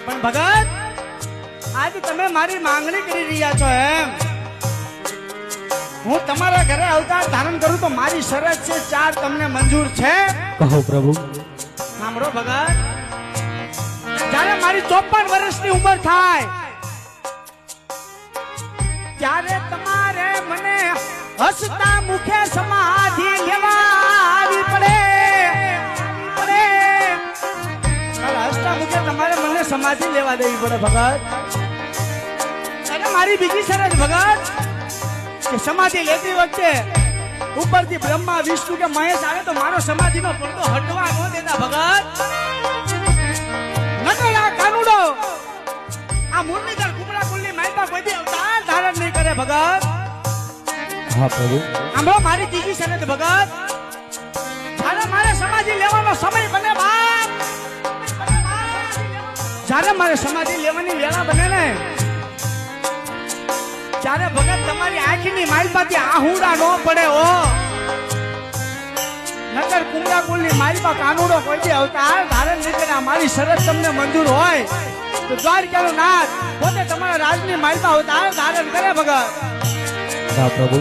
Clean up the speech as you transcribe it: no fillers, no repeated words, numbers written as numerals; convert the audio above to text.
પણ ભગત આજ તમે મારી માંગણી કરી રહ્યા છો એમ હું તમારા ઘરે અવતાર ધારણ કરું તો મારી શરત છે 4 તમને મંજૂર છે? કહો પ્રભુ. સાંભળો ભગત, જ્યારે મારી 54 વર્ષની ઉંમર થાય ત્યારે તમારે મને હસતા મુખે સમાધિ લેવાની પડે. હસતા મુખે તમારે મને સમાધિ લેવા દેવી પડે ભગત. અને મારી બીજી શરત ભગત કે સમાધિ લેતી વખતે ઉપરથી બ્રહ્મા વિષ્ણુ કે મહેશ આવે તો મારો સમાધિનો પડદો હટવા ન દેતા ભગત. નકર આ કાનુડો આ મુરલીધર કુમરા કુલની માયપા કોઈ દી અવતાર ધારણ નહીં કરે ભગત. હા પ્રભુ. આંભળો મારી ત્રીજી શરત ભગત, જ્યારે મારે સમાધિ લેવાનો સમય બને બાપ, જ્યારે મારે સમાધિ લેવાની વેળા બને ને ત્યારે ભગત તમારી આંખની માલપાથી આહુડા ન પડે હો. નગર કુમરા કુલની માલપા કાનુડો કોઈ દી અવતાર ધારણ નહીં કરે. મારી શરત તમને મંજૂર હોય તો દ્વારકાનો નાથ પોતે તમારા રાજની માલપા અવતાર ધારણ કરે ભગત. હા પ્રભુ.